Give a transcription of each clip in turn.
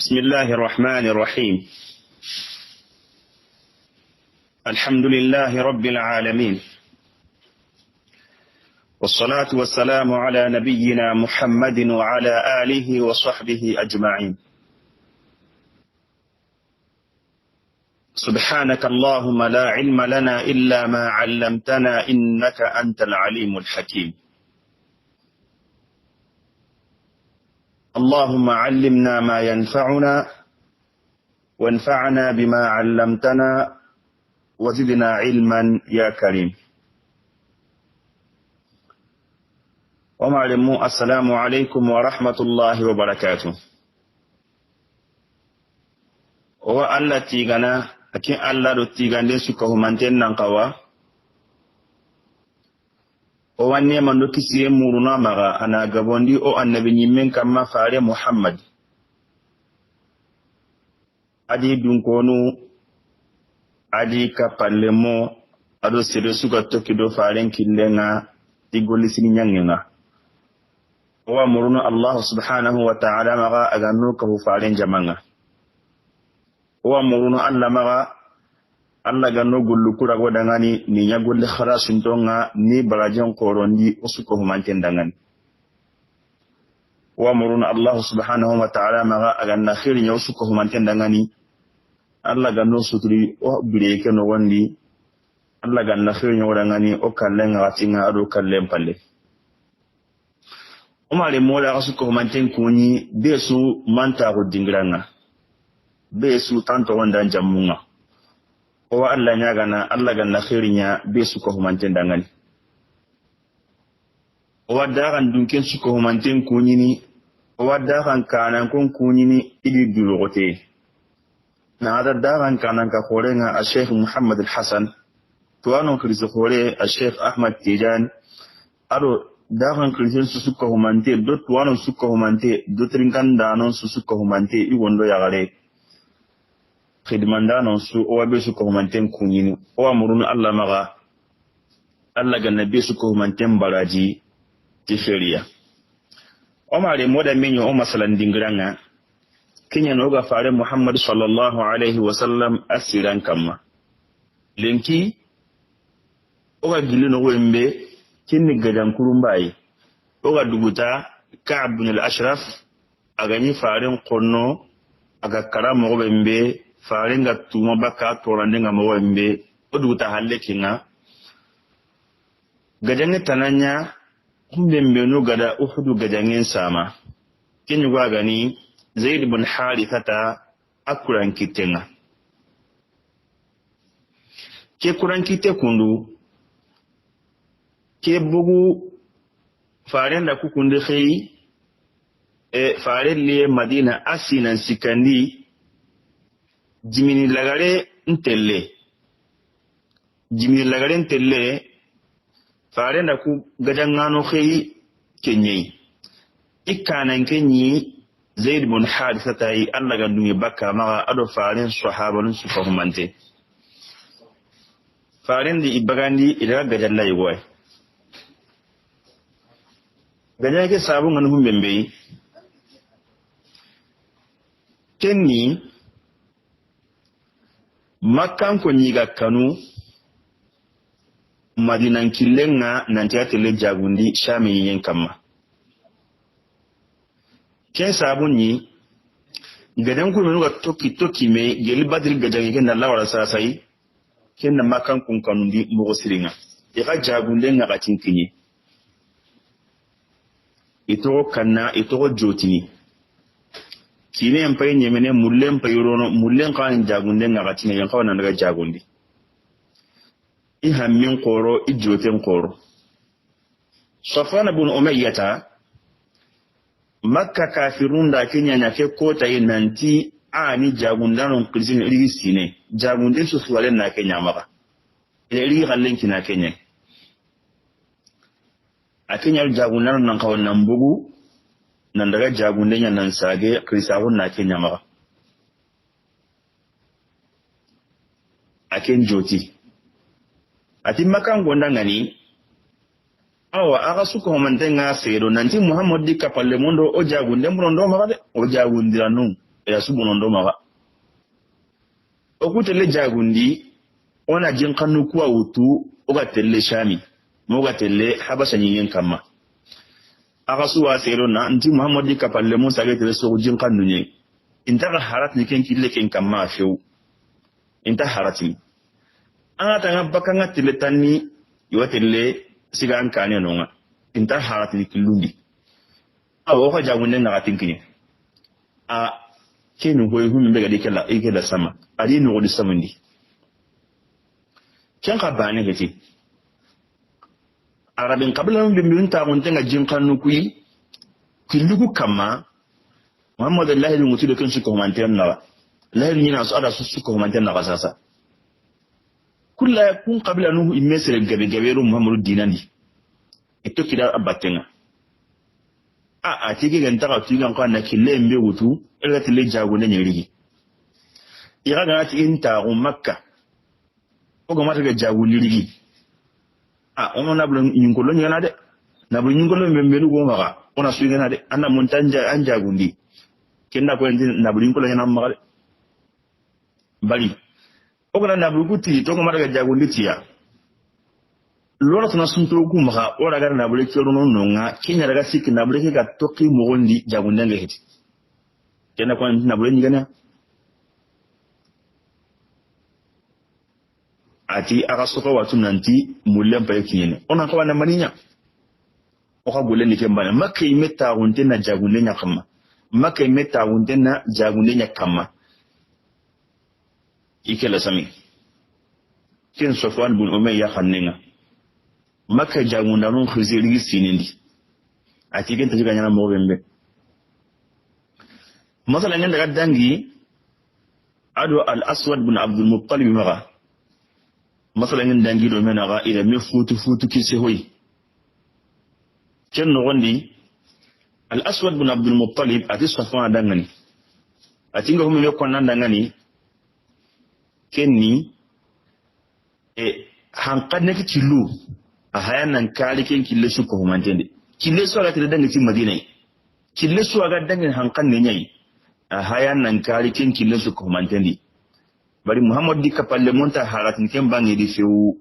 بسم الله الرحمن الرحيم. الحمد لله رب العالمين، والصلاة والسلام على نبينا محمد وعلى آله وصحبه أجمعين. سبحانك اللهم لا علم لنا إلا ما علمتنا إنك أنت العليم الحكيم. اللهم علمنا ما ينفعنا وانفعنا بما علمتنا وزدنا علما يا كريم. ومعلمو السلام عليكم ورحمة الله وبركاته. وألا تيغانا أكين ألا دو تيغان دي سكوه مانتين نانقوا واني من دو كسي مورونا مغا أنا غبوندي أو النبي نيمين كما فاري محمد أدي دونكونو أدي كابالمو أدو سيرسوكا توكي دو فارين كيلنا تيغولي سينيانينا ومرونا الله سبحانه وتعالى مغا أغانوكا فارين جمانا ومرونا الله مغا Allah ganno gollu kura godangani ni nyagolle kharasun tonga ni barajan korondi usuko humanten dangani wa muruna Allah subhanahu wa ta'ala maga aganna khiri nya usuko humanten dangani Allah ganno suturi o bireke no wandi Allah ganna khiri nya wadangani o kallenga watinga ado kallem palle umale mola usuko humanten kunyi besu manta go dingranga besu tanto wanda jamunga wa Allah nyagana Allah ganna khirinya be suko humanten dangani wa daran dunken suko humanten kunyini wa daran kanan kon kunyini idi dulogote na ada daran kanan ka khorenga a Sheikh Muhammad al-Hasan to anon krizo khore a Sheikh Ahmad Tijan ado daran krizo suko humante do to anon suko humante do trinkanda anon suko humante I wondo yagare khidmanda non su o wabe su ko manten kunyini o amurun Allah maga Allah ga nabi su ko manten baraji ti feriya o mare moda menyo o masalan dingranga kinya no ga fare Muhammad sallallahu alaihi wasallam asiran kamma lenki o ga gilino wembe kinni gadan kurumbai o ga duguta Ka'b bin al-Ashraf agani fare qonno aga karamo wembe faringa tuma baka torandenga mawembe oduta halle kinga gajange tananya kumbembe no gada uhudu gajangen sama kinyu gani Zaid ibn Harithata akuran kitenga ke kuran kite kundu ke bugu farenda kukunde khei farelle Madina asinan sikandi Jimini lagare ntelle fare na ku gajangano khei kenyei ikana kenyi Zaid ibn Haritha tai Allah gandumi bakka maga ado faren sahabanun su fahumante faren di ibagandi ida gajalla yigoy gajake sabun an humbembe kenni Makan ko nyiga kanu Madinan killenga nanti atele jagundi shami yen kama ken sabunyi gadan ku menuga toki me geli badil gajangi ken Allah wala sasai ken na makan kun kanundi mo siringa e ga jagunde nga batinkinyi ito kanna ito jotini kine mpai nyemene mullen payrono mullen kan jagunde ngati ne yankawa nan daga jagundi I hammin qoro I joten qoro Safwan ibn Umayyah Makka kafirun da kenya nyake kota nanti ani jagundanon krizin risine jagunde su suwalen na kenya maka ri gallen kina kenya akenya jagundanon nan kawon nan bugu nan daga jagunde nya nan sage krisahun na kenya maka aken joti ati makan gonda ngani awa aga suko mantenga sedo nanti Muhammad di kapalle mondo o jagunde mrondo maka de o jagundira nun ya subunon do maga o ku tele jagundi ona jin kanu kuwa wutu o ga tele shami mo ga tele habasha nyin kamma aga suwa sero na nti muhammadi kapalle musa ga tele so jin kanu nye inta ga harat ni ken kille ken kamma few inta harati anga tanga bakanga tele tanni yo tele siga an kane nonga inta harati ni killundi awo ko jagunde na tinkinye a kenu hoy hum be ga dikela ikela sama ali no di samandi ken ka bane gati arabin qabla min bin ta gun tenga jin kanu kuyi killugu kama muhammad allah ni mutu de kan su ko manten na la ni na so ada su ko manten na kasasa kulla kun qabla nuhu imesere gabe gaberu muhammadu dinani eto kida abatenga a tigi ganta ka tigan ko na kille mbe wutu ila tile jago ne nyirigi ira ga ti inta makka o ga mata ga jago lirigi ono na bulu nyingolo nyana de na bulu nyingolo mbe go maga ona su ngana de anna montanja an jagundi kenda ko ndi na bulu nyingolo nyana maga bali o ga na bulu kuti to ga mata ga jagundi tiya lora tana sunto ku maga ora ga na bulu kero no nga kinya daga sik na bulu ga toki mo gondi jagunde nge heti kenda ko na bulu nyigana ati aga soko watu nanti mulem pa yekine ona ko na maninya o ka gole ni kembana makay meta wonte na jagunde nya kama makay meta wonte na jagunde nya kama ikela sami ken Safwan bin Umayya khanninga makka jagunda non khuziri sinindi ati ken tajiga nyana mo bembe masala nyanda gaddangi ado al aswad bin abdul muttalib maga masala nyanda dangi do mena ga ila me futu kisi hoy ken no gondi al aswad bin abdul muttalib ati Safwan dangani ati ngo me ko nan dangani kenni hankan ne kilu a hayan nan kali ken kille su ko humantende kille su ga tida dangi madina kille su ga dangi hankan ne nyai a hayan nan kali ken kille su ko humantende bari muhammad di kapalle monta haratin ken bangi di fewu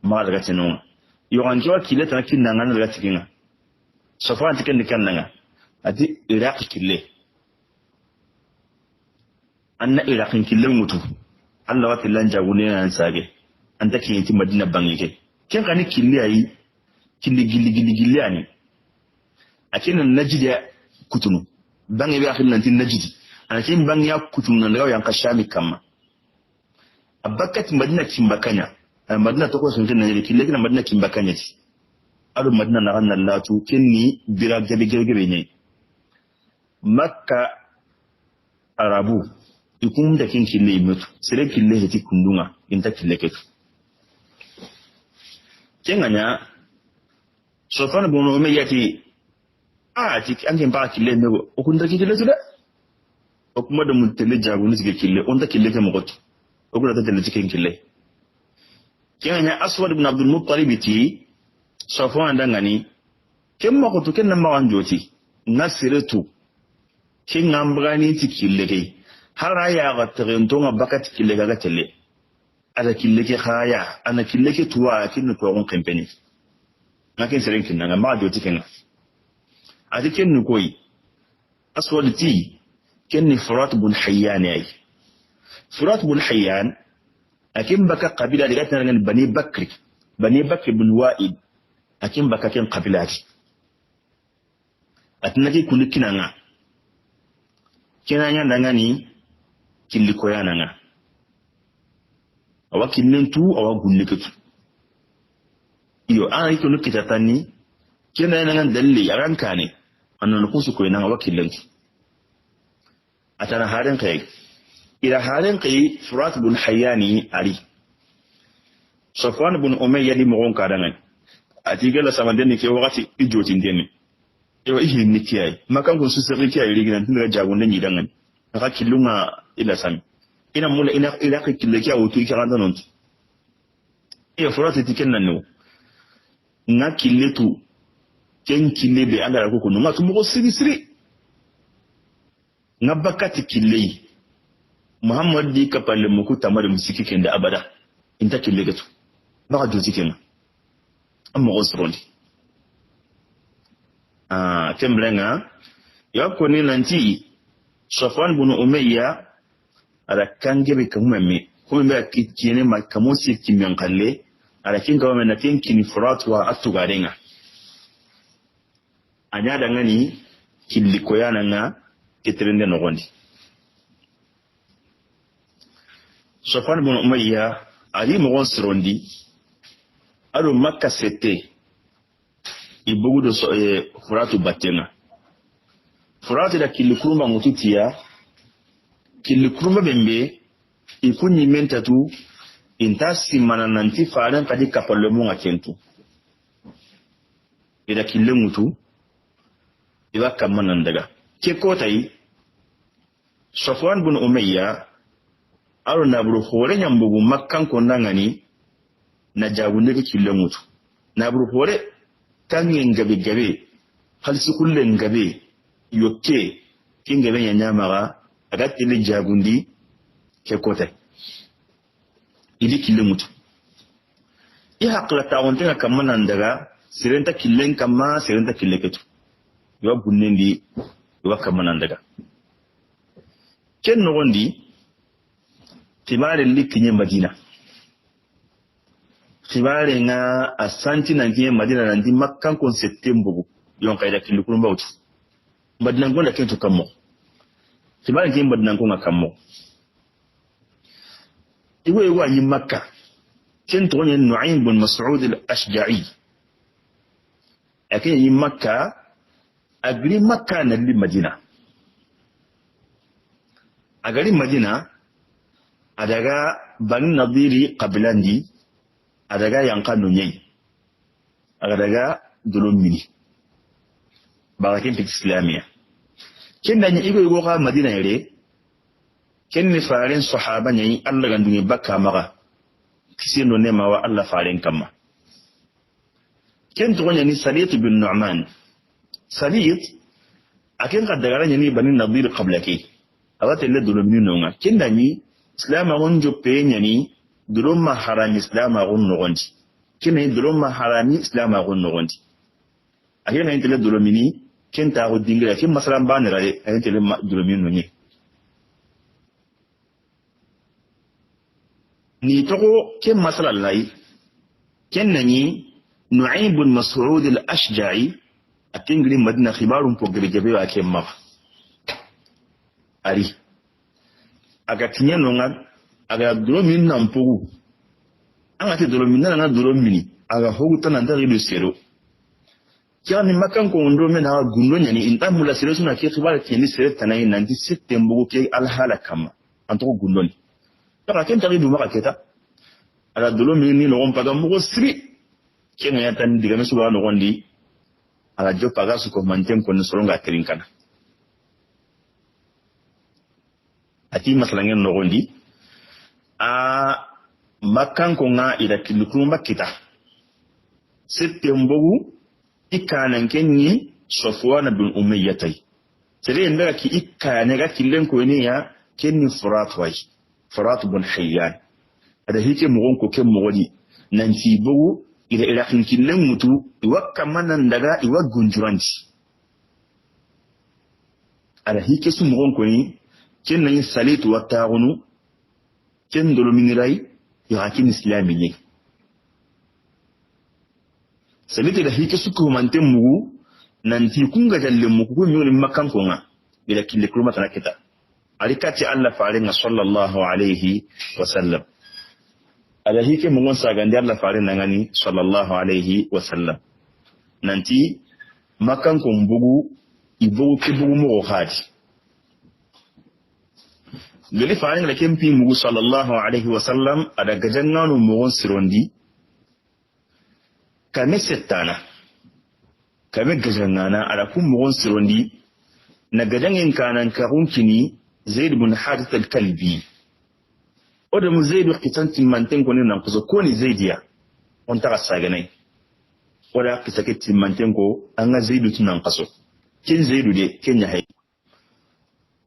ma daga tinu yo an jo kille tan kin nan daga tikinga Safwan tiken de kannanga ati iraq kille anna iraq kille mutu Allah wa tillan jagune nan sage an take yin madina bangike ken kani killi ayi killi gilli ani akin najidi kutunu bangi bi akhil nanti najidi anakin bangi ya kutunu nan daga yanka shami kama abakat madina kimbakanya madina to ko sun tin najidi killi kin madina kimbakanya ti adu madina na ran latu kinni bira gabe ne makka arabu ikun da kin kille mutu sire kille heti kundunga inta kille ketu kenganya Safwan bin Umayya ti ti an kin ba kille ne o kun da kille tuda o kuma da mutele jago ne suke kille on da kille ke mugoto o kuma da tele cikin kille kenganya Aswad ibn Abdul Muttalib ti Safwan dangani ken ma ko to ken nan ma wanjoti nasiratu kin ngambani ti kille kai har ya ga tarintonga bakat kille ga tele ada kille ke khaya ana kille ke tuwa kin to gon kampeni ngakin seren kin nga ma do tikenga adi ken nu koyi aswad ti ken ni Furat bin Hayyan ay Furat bin Hayyan akin baka qabila daga tan bani bakr bin Wa'id akin baka ken qabilati atnaki kulikinanga kinanya dangani killi koyana nga awa killentu awa gulliketu iyo an yiko nukita tani kena yana ngan dalli aranka ne annon kusu koyana awa killentu atana haren kai ila haren kai Furat bin Hayyani ali Safwan bin Umayya di mo kadangan atigala samandeni ke wakati ijoti ndeni yo ihi nikiyai makan kun su sirri kiyai riginan tun daga jagundan yidangan aka kilunga ila sami ina mula ila ka killaki a wutu ikira da non iya Furat tiken nan no na killetu ken kille be ala ko no ngatu mo siri ngabakati killei muhammad di kapalle muku tamar musiki kende abada inta kille gatu baka duti kenan amma osrondi tembrenga yako ni nanti Safwan bin Umayya ala kangebe kamame kuma ba kiyene makamosi kimyan kalle ala kinga wa na kinki Furat wa atugarenga anya dangani killi koyana nga kitrende no gondi Safwan bin Umayya ali mo gonsirondi alo makka sete ibugu do Furatu batenga Furatu da killi kuruma mututiya killi kuruma bembe ikunyi mentatu intasi manananti faran kadi kapallo mo ngakentu ida killi mutu iba kamanan daga ke kotai Safwan bin Umayya aro na buru hore nyambugu makkan ko nangani na jabunde ke killi mutu na buru hore kangen gabe hal su kullen gabe yokke kingabe nyamaga aga tele jagundi ke kotai idi killi mutu I haqla ta'awunta kamanan daga sirenta killen kama sirenta kille ketu yo bunnendi yo kamanan daga ken nogondi tibare likinye Madina tibare nga asanti nangiye Madina nandi Makkan kon September yon kayda killu kulum bawtu Madina gonda kento kammo tibare ngiye Madina kon kammo iwe wa ni Makka kento nyen Nu'aym bin Mas'ud al-Ashja'i akin yi Makka agri Makka na li Madina agari Madina adaga Bani Nadiri qabilandi adaga yankanu nyai adaga dulumini barakin islamiya kenda ni igo ga Madina yare kenni farin sahaba nyai Allah gandungi bakka maga kisino nema wa Allah farin kama kento ni Salit bin Nu'man Salit akin kadagara ni Bani Nadir qablaki awate le dulumini nonga kenda ni Islam agun joppe nyani dulumma haram Islam agun nogondi kene dulumma harami Islam agun nogondi akena intele dulumini kenta agu dingira kin masalan banira intele dulumini nonye ni togo ken masalan lai ken nani Nu'aym bin Mas'ud al-Ashja'i atingri Madina khibarun pogre jabe wa ken ma ari aga tinya nonga aga dolomin nan pogu anga te dolomin na dolomini aga hogu tan anda rido sero kyani makan ko ndo mena gundo nyani inta mula sero suna ke khibara keni sere tanai nanti september ke alhala kama anto gundo ni taka ken tari du maka keta ala dolomini no on paga mo sri ken ya tan diga mesu wa no gondi ala jo paga su ko mantem ko no soronga trinkana ati masalangen nogondi Makkan ko nga ida kilukumba kita septembogu ikanan kenni Safwan bin Umayya tay sere ndaga ki ikane ga killen ko ne ya kenni Furat bin Hayyan ada hike mugon ko ken mogodi nanti bogu ida killen mutu iwakka manan daga iwa gunjuranti ada hike su mugon ko ni ken nayi Salit wa ta'unu ken dolominirai yakin islami ne Salit da hike suku manten mugu nanti kunga jalle mugu ko mi Makkan ko nga ila kille kurma tan kita alikati Allah faringa sallallahu alaihi wasallam ala hike mugon sagande Allah faringa ngani sallallahu alaihi wasallam nanti Makkan ko mbugu ibugu kibugu mo khadi gele faring la kempi mugu sallallahu alaihi wasallam ada gajannanu mugon sirondi kame settana kame gajannana ada kum mugon sirondi na gajangen kanan karunkini Zaid bin Harith al-Kalbi oda mu Zaid qitanti manten ko nan kuzo ko ni Zaidiya on ta saganai oda qisaketi manten ko anga Zaid tunan qaso kin Zaid de kenya hay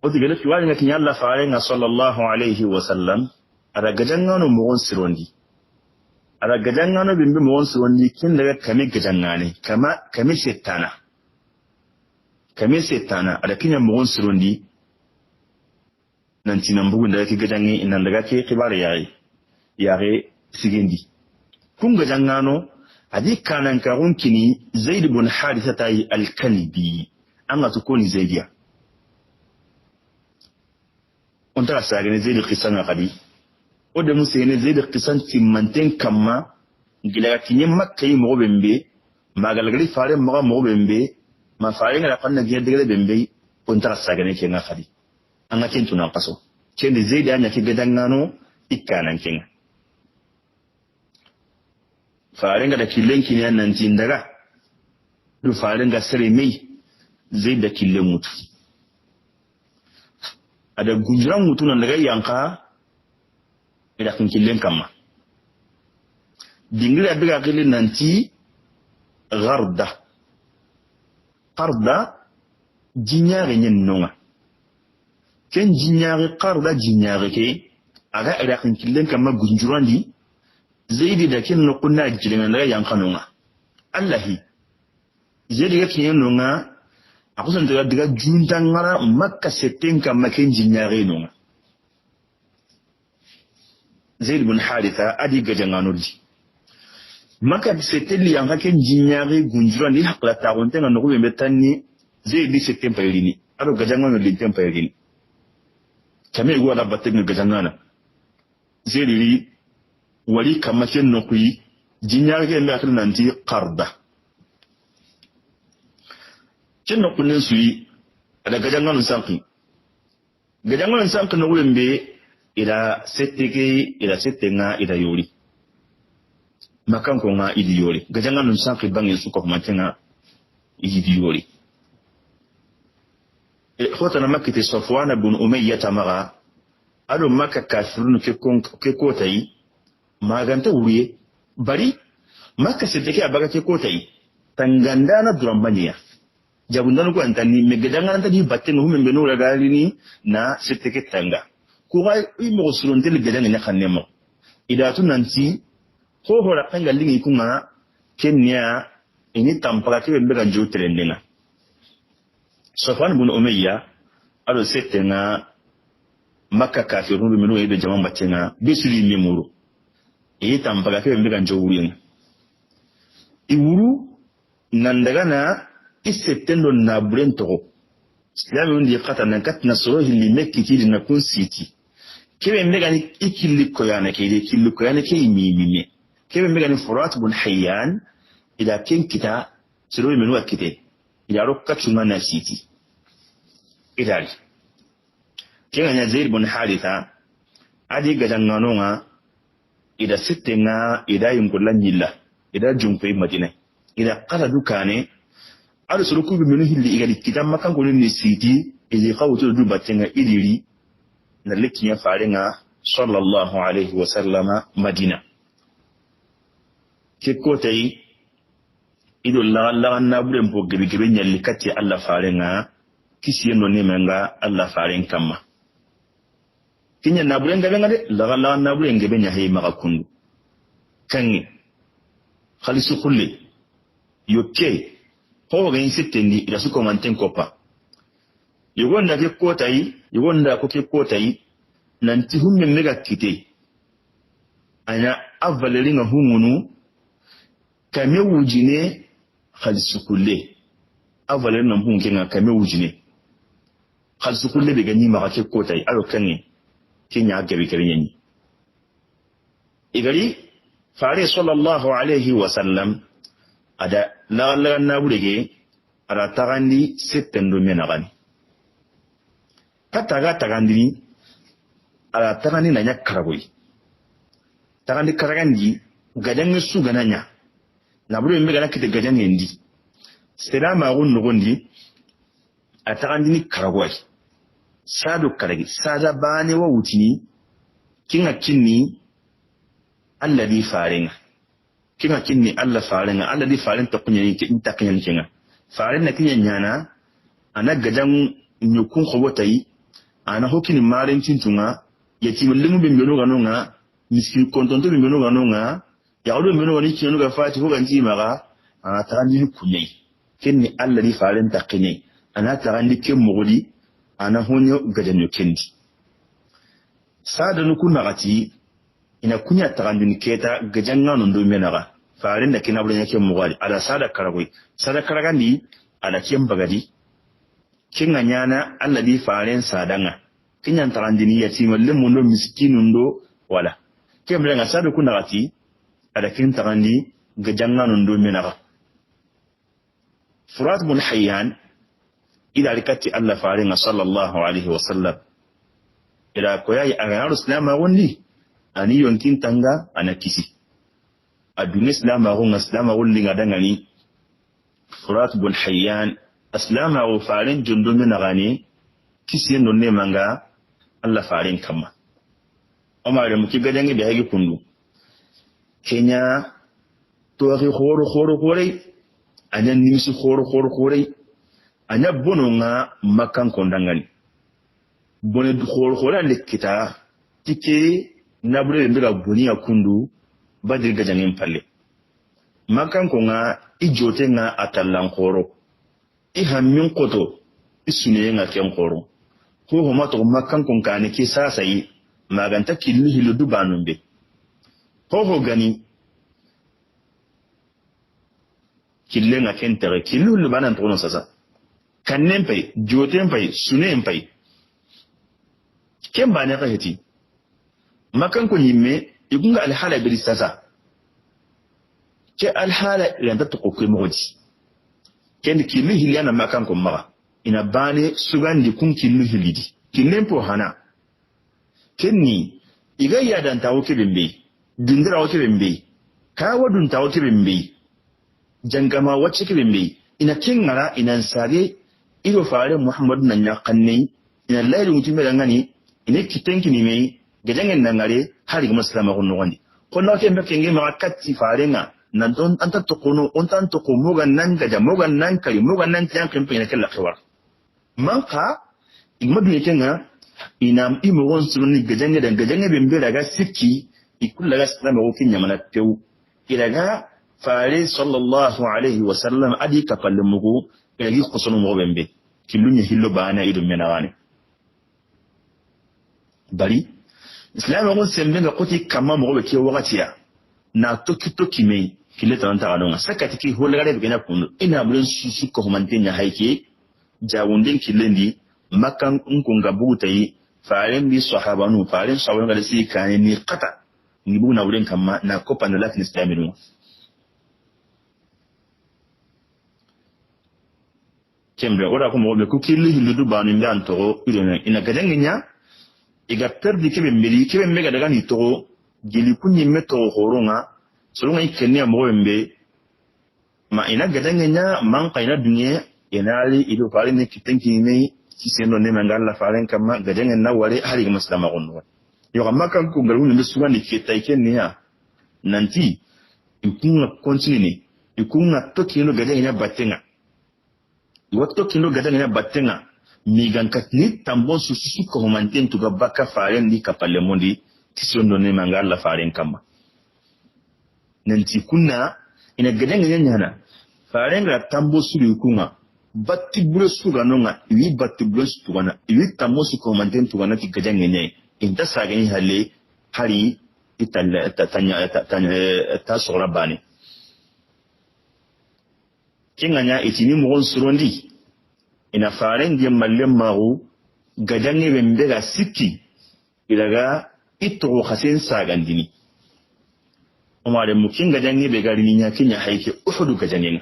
o tigele fi wani ngati Allah farenga sallallahu alaihi wasallam ada gajangano mo on sirondi ada gajangano bimbe mo on sirondi kin daga kame gajangane kame setana ada kinya mo on sirondi nanti nambugu daga ki gajangi inan daga ke kibare yare sigendi kun gajangano adi kanan karun kini Zaid ibn Haritha tayi al-Kalbi anga to koni Zaidiya on tara sagane Zaid qisan qadi o de musene Zaid qisan timmanten kamma gila kinye makkai mo bembe magalgali fare mo bembe ma fare ngala kanna gedegele bembe on tara sagane ke nga qadi anga kentu na qaso kende Zaid anya ke gadangano ikkanan kenga farenga da killen kiniyan nan tindaga du farenga sare mai zai da killen mutu ada gunjuran mutu nan daga yanka ida kun killen kamma dingira daga killen nan ti garda jinyare nyen nonga ken jinyare qarda jinyare ke aga ida kun killen kamma gunjuran di zaidi da kin no kunna jirin daga yankanunga allahi zaidi ga kin nunga akusan daga juntan ngara makka setten kam makin jinyare nunga zaid ibn haritha adi ga janganurji makka setten li yanka kin jinyare gunjura ni hakla ta gonten no ko be tanni zaidi setten payirini ado ga jangano li tem payirini kame go da batte ga jangana zaidi wali kamaken no kuyi jinyarge me akil nanti qarda kin no kunin suyi ada gajangan sanki no wembe ila settenga ila yori makan ko nga idi yori gajangan sanki bangi su ko matenga idi yori khotana makite Safwan ibn Umayyah tamara ado makka kafirun ke ko tayi maganta wuriye bari makka sedeke abaga ke kotai tanganda na durambaniya jabundan ko antani megedanga anta di batte no humbe no ragalini na sedeke tanga ko ga imo suronte le gedanga nya kannemo idatu nanti ko hora tanga lingi kuma kenya ini tampaka ke be ganjo telendenga Safwan ibn Umayya ado setenga makka kafirun be no ebe jama batenga besuli memuru tampaga ke mbe ganjo wuri iwuru nan daga na isettendo na burento islamu ndi khata nan katna soro hilli mekki kidi na kun siti kebe mbe gani ikilli ko yana ke mimime kebe mbe gani Furat ibn Hayyan ida ken kita soro menu akite ida rokka chuma na siti idari kenga Zaid ibn Haritha adi gadangano nga ida sittenga ida yunkulan yilla ida jumpe madina ida qala dukane ado suruku bi menu hilli igali kitam makan ko ni siti idi qawtu du batenga idiri na lekinya farenga sallallahu alaihi wasallama madina ke kotai ido la na buren po gebe nyalli katti alla farenga kisiyeno ne menga alla faren kamma kinya nabulen gabe ngade la nabulen gabe nya hay maka kundu kangi khalisu kulli yoke ko ga yin sittendi ida su ko manten kopa yugonda ke kotai nanti humme mega kite anya avaleringa humunu kame wujine khalisu kulli avalerina hunkenga kame wujine khalisu kulli be ganyi maka ke kotai alo kangi kinya gabi kirinyi igari fare sallallahu alaihi wasallam ada la na burege ara tagandi settendo menagani kataga tagandi ara tagandi na nyakaragoyi tagandi karagandi gadange su gananya na buru mbe gana kite gadange ndi selama gonno gondi atagandi ni karagoyi sadu karagi sada bane wa wutini kinga kinni alladhi faringa kinga kinni alla faringa alladhi farin ta kunya yake in ta kinga kinga farin na kinya nyana ana gadan nyukun khobotai ana hokini maren tintunga yatim limu be mbeno ganonga miskin kontonto be mbeno ganonga ya odo mbeno wani kinu ga fati ho ganji maga ana tarandi kunyai kenni alla di faren takini ana tarandi ke mogodi ana honyo gajanyo kendi sada nuku nagati ina kunya tarandi keta gajanga ndo menaga faren da kina bulen yake mogadi ala sada karagoi sada karagandi ala kembagadi kinga nyana alla di faren sadanga kinyan tarandini yatima lemu ndo miskinu ndo wala kemre nga sada ku nagati ala kin tarandi gajanga ndo menaga Furat bin Hayyan ila rikati alla faringa sallallahu alaihi wasallam ila koyai aganar islam wonni ani yonkin tanga ana kisi adun islam gonga islam wonni ngadangani Furat bin Hayyan islam wa farin jundumi nagani kisi nonne manga alla farin kama Omar muki gadangi be hagi kundu Kenya toori khoro anya nimisi khoro anya bononga makan kondangani bone khoro le kita tike nabure mbira boni akundu badir gajangin palle makan konga ijote nga atallan khoro ihammin koto isune nga ken khoro ko homa to makan konga ne ke sasai maganta killu hiludu banumbe ho gani kille nga kentere killu lu banan tono sasa kannen pay joten pay sunen pay kemba ne ka heti makan ko yimme igunga al hala bi sasa ke al hala yanda to ko ko modi ken killu hilana makan ko mara ina bane sugandi kun killu hilidi kinnen po hana kenni iga yadan tawo ke bembe dindira wo ke bembe ka wadun tawo ke bembe jangama wacce ke bembe ina kengara ina sare ido fare Muhammad nan ya kanne ina lairu mutume da ngani ina kitenki ni mai gajangen nan ngare har ga musulma ko wani ko na ke mbake ngi ma katti fare nga nan don anta to kono on tan to ko mogan nan gaja mogan nan kali mogan nan tan kan pina kala khawar man ka igmadu ne kenga ina imo won sunni gajange dan gajange bembe daga sikki ikulla ga islama ko kinya mana tew iraga fare sallallahu alaihi wasallam adi kapalle mugo egi khosonu mo bembe kilunye hillo bana ido menawane bari islam ko sembe ga koti kama mo be ke wakatiya na toki me kile tan ta anonga sakati ki holgare be na kunu ina bulen susu ko mantenya haike jawundin kilendi makan unkunga butai fare bi sahabanu fare sawon ga si kan ni qata ni buna wurin kama na kopa na latin islaminu kembe ora ko mo be ku killi hiludu banu ndan to ina gadangenya iga perdi kebe mbeli kebe mega daga ni to gili kunyi meto horonga solunga ikenya mo bembe ma ina gadangenya man kaina dunya enali ido fare ne kitenki ne sisendo ne mangalla faren kama gadangen na ware hari ga muslima gonno yo amma kan ko ngaru ne suga ni ketai kenya nanti ikunga continue ikunga tokino gadangenya batenga wato kino gadangenya batenga migankat ni tambon susu ko manten to gabaka faren ni kapalle mondi tisondo ne mangalla faren kama nanti kunna ina gadangenya nyana faren ga tambo suru kunga batti bure suga nonga iwi batti bure sugana iwi tambo su ko manten to gana ti gadangenya inta sagani halle hari italla tatanya ta sura bani kinganya itini mo surondi ina faren di mallem maru gadange bembe ga sikki ilaga ito khasen sagandini umare mukin gadange be gari nya kinya haike uhudu gadange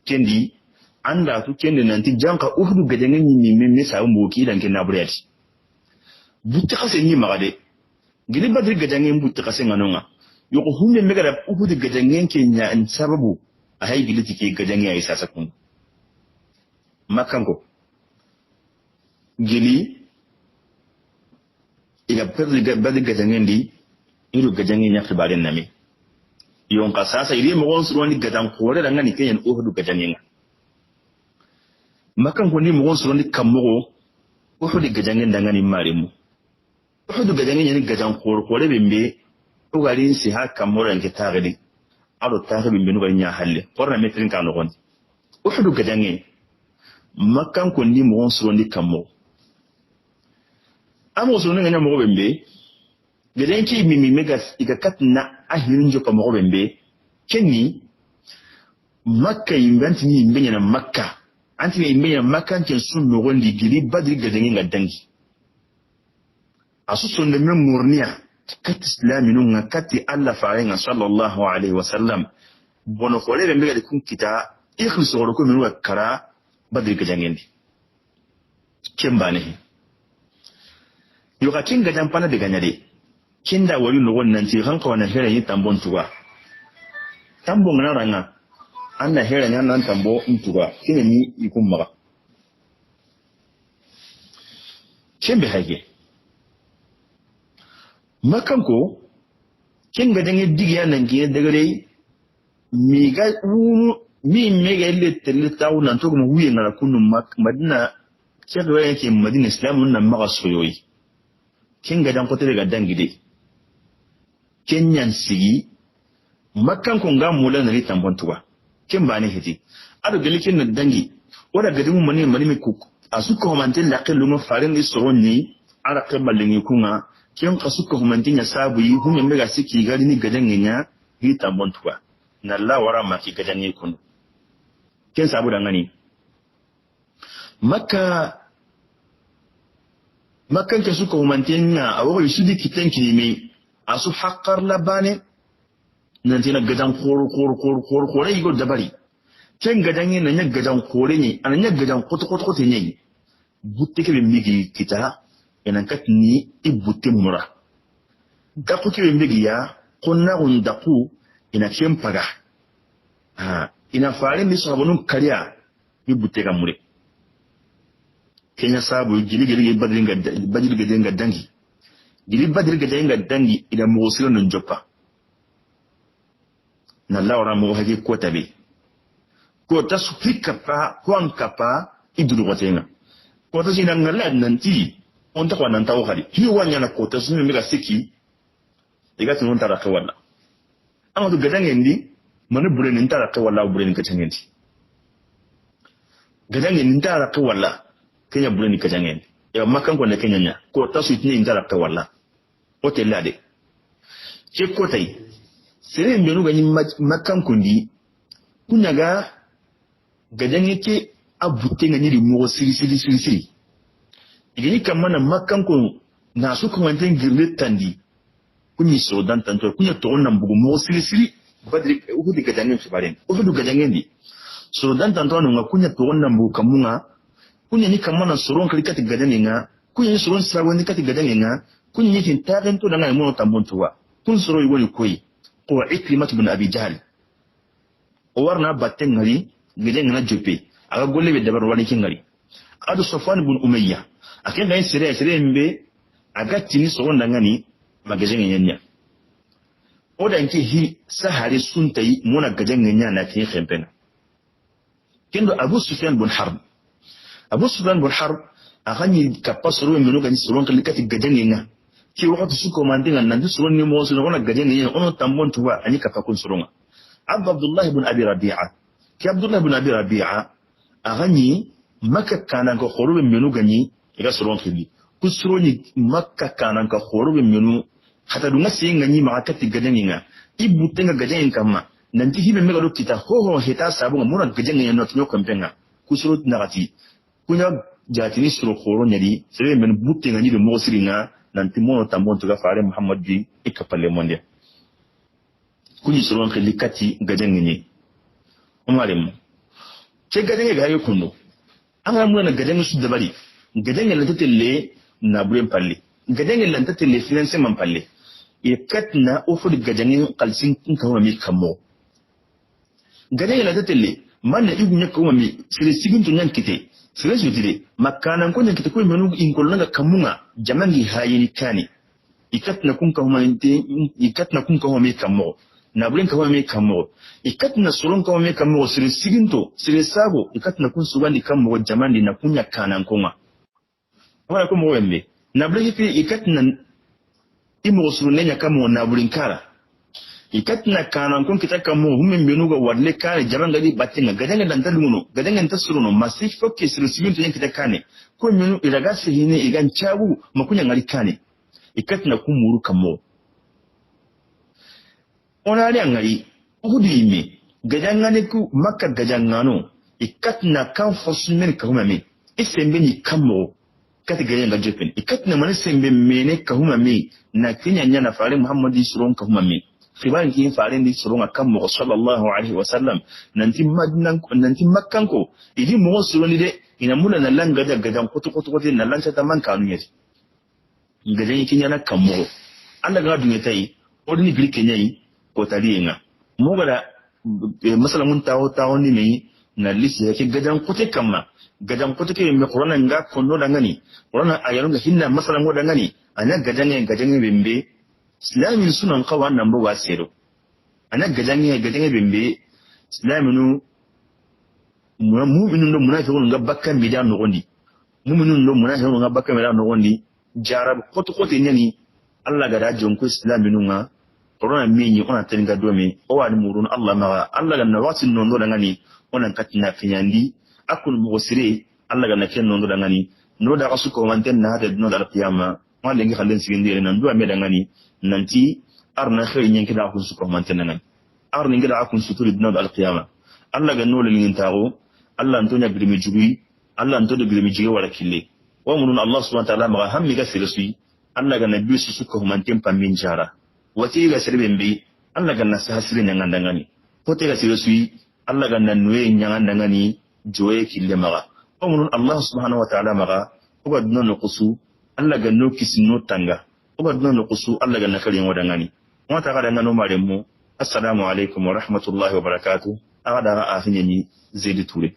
kendi anda tu kendi nanti janka uhudu gadange ni memme sa mboki dan ken nabriyati butti khasen ni magade gili badri gadange butti khasen nganonga yoko hunde mega da uhudu gadange kenya an sababu a hay gili tike gadange ay sasa kun makango gili iga perdi badri gadange ndi iru gadange nya khibaren nami yon ka sasa iri mo gon surondi gadan kore da ngani kenyen uhudu gadange nga makango ni mo gon surondi kammo Uhud gajangen dangani marimu Uhud gajangen ni gajan kore bembe o garin si haka moran ke tagidi ado tagidi bembe no ganya halle porna metrin kan gon Uhud gajangen makkan ko ni mo so ni kammo amo so nganya mo bembe gajan ki mimi megas iga katna ahirin jo kamo bembe kenni makka yimbanti ni yimbenya na makka anti ni yimbenya makka ken sun no gondi giri badri gajangen gadangi asu sonde men murniya kat islami nun ngakati alla fa'inga sallallahu alaihi wasallam bono khole be mbega kun kita ikhlis woro ko min wakara badri gajangen kembane yo ka kinga jampana de ganyade kinda wali no wonnan ti hanka wana here yi tambon tuwa tambon na ranga anna here nya nan tambo ntuwa kine ni ikun maga kembe hage makanko kinga dange digiya nan giye dagare mi ga mi mega le tele taw nan to mu wiye na kunu madina cewa yake madina islamu nan maga soyoyi kinga dan kotere ga dangide kenyan sigi makanko nga mula na tambon tuwa kin ba ne hiti ado galikin na dangi wala gadimu mani ku asuka homantin da kallu no farin ni soronni ara kabalin kunga kin kasuka homantin ya sabu yi hunye mega siki gari ni gadan nya yi tambon tuwa na Allah wara maki gadan yi kun kin sabu da ngani makkan ke suka homantin ya awo yi sudi kitanki me asu haqqar labane nan tina gadan kore yigo dabari ken gadan yin nan gadan kore ne anan ya gadan koto ne butte ke migi kita enan katni ibutte mura da ku ke migi ya konna unda ku ina kempaga ina fare mi sabunun kariya ibutte ga mure kenya sabu gili badri ga dangi gili badri ga dangi ida mo non joppa na laura mo haje ko tabe ko ta su fika pa ko an kapa iduru watenga ko ta sina ngala nanti on ta kwa nan tawo khali hi wanya na ko ta su mi ga siki diga tun ta raka wala amma to gadan yendi mani bure nin ta raka wala bure nin ka tangendi gadan yendi ta raka wala kenya bure nin ka tangendi ya makan ko ne kenya nya ko ta su tin ta raka wala o te lade ke ko tai sere mbenu ganyi makan kundi kunyaga gajan yake abute ngani di mo siri igani kamana makan ko na su kuma tan girle tandi kunyi so dan tanto kunya to wannan bugu mo siri badri uhudi gajan yin shibaren uhudu gajan yin so dan tanto no kunya to wannan bugu kamunga kunya ni kamana soron klikati gajan nga kunya ni soron sawo ni kati gajan nga kunya ni tin tagan to dan mo tambontuwa kun soro yi koyi ko Ikrimah bin Abi Jahl o warna batten ngari gidan na jope aga golle be dabar wani kin ngari adu Safwan bin Umayya aken dai sire mbe aga tini so wanda ngani magajen yanya o da nke hi sahari suntai mona gajen yanya na tin khempena kendo Abu Sufyan bin Harb agani kapasoro meno gani soron kalikati gajen yanya ki wakati suko mandinga nan du suron ni mo so na gajen yanya ono tambon tuwa ani kapakun soronga Abdullah ibn Abi Rabi'a ki Abdullah ibn Abi Rabi'a agani makka kana ko khorube menu gani iga soron khili kusroni makka kana ko khorube menu hata dunga singa ni ma kati gajaninga ibu tenga gajanin kama nanti hibe mega do kita ho heta sabu ngona gajanin no tinyo kampenga kusro nagati kunya jatini suro khoro nyadi sere men butte ngani do mo siringa nanti mono tambon tuga fare Muhammad bi ikapalle monde kunyi soron khili kati gajanin umarem ce gajen ga yayi kunno an ga mun gajen su da bari gajen lan tatelle na buren palle gajen lan tatelle finance man palle e katna ofur gajen qalsin kin kawo mi kammo gajen lan tatelle man na igu nyaka wa mi sire sigin to nyan kite sire su dire makana ko nyan kite ko menu in ko langa kamunga jamangi hayini kani ikatna kun kawo mi kammo na bulen kawo me kamo ikatna solon kawo me kamo sire siginto sire sabo ikatna kun sugandi kamo jamandi na kunya kanan konga wala ko mo wembe nabli fi ikatna imo sunenya kama nabulin kala ikatna kana kun kitaka mo humen benuga wadle kare jaranga di batinga gadanga dantaluno gadanga tasuruno masif fokke sirusibin to yankita kane ko menu iraga sihine igan chawu makunya ngali kane ikatna kumuru kamo onari angari udimi gadanga ne ku makka gadangano ikatna kan fosumen kahumame isembe ni kamo kati gadanga jepen ikatna mane sembe mene kahumame na kinya nyana fare muhammadi suron kahumame khiban ki farin di surunga kam mo sallallahu alaihi wasallam nanti makkan ko idi mo suruni de ina muna na langa da gadan kutu na lanta ta man kanu yati gadan yake yana kam mo Allah ga dunya tai odini bilke nyai ko tariyenga mo gada masalamun tawo ni mai na lisi yake gadan kutu kamma gadan kutu ke me qur'ana nga kondo dangani qur'ana ayarun ga hinna masalan go dangani ana gadan bembe islamin sunan kawan nan ba wasero ana gadange bembe islaminu mu'minun do munafiqun ga bakka midan no gondi mu'minun do munafiqun ga bakka midan no gondi jarab koto nyani Allah ga dajon ko islaminu nga corona menyi ona telinga do me o wani murun Allah ma Allah ga na wasin non do ngani onan katina finyandi akul mu'sire Allah ga na ken non do ngani no da kasu ko manten na hada no da qiyama wanda ngi khalen sigindi nan do me da ngani nanti arna khay nyen kida akun suko mantenan arna ngi da akun suturi dina al qiyama Allah ga nole ngin tago Allah antonya grimi jugi Allah anto de grimi jugi wala kille wa munun Allah subhanahu wa ta'ala ma hammi ga sirsi Allah ga nabi su suko manten pamin jara wati ga sirben bi Allah ga nasa hasire nyan ndangani pote ga sirsi Allah ga nanwe nyan ndangani joye kille maga wa munun Allah subhanahu wa ta'ala maga ko ga dino kusu Allah ga no kisino tanga oba duna kusu Allah ga nakari wadangani wata ga dangano mare mu assalamu alaikum wa rahmatullahi wa barakatuh aga da afinyani zai ture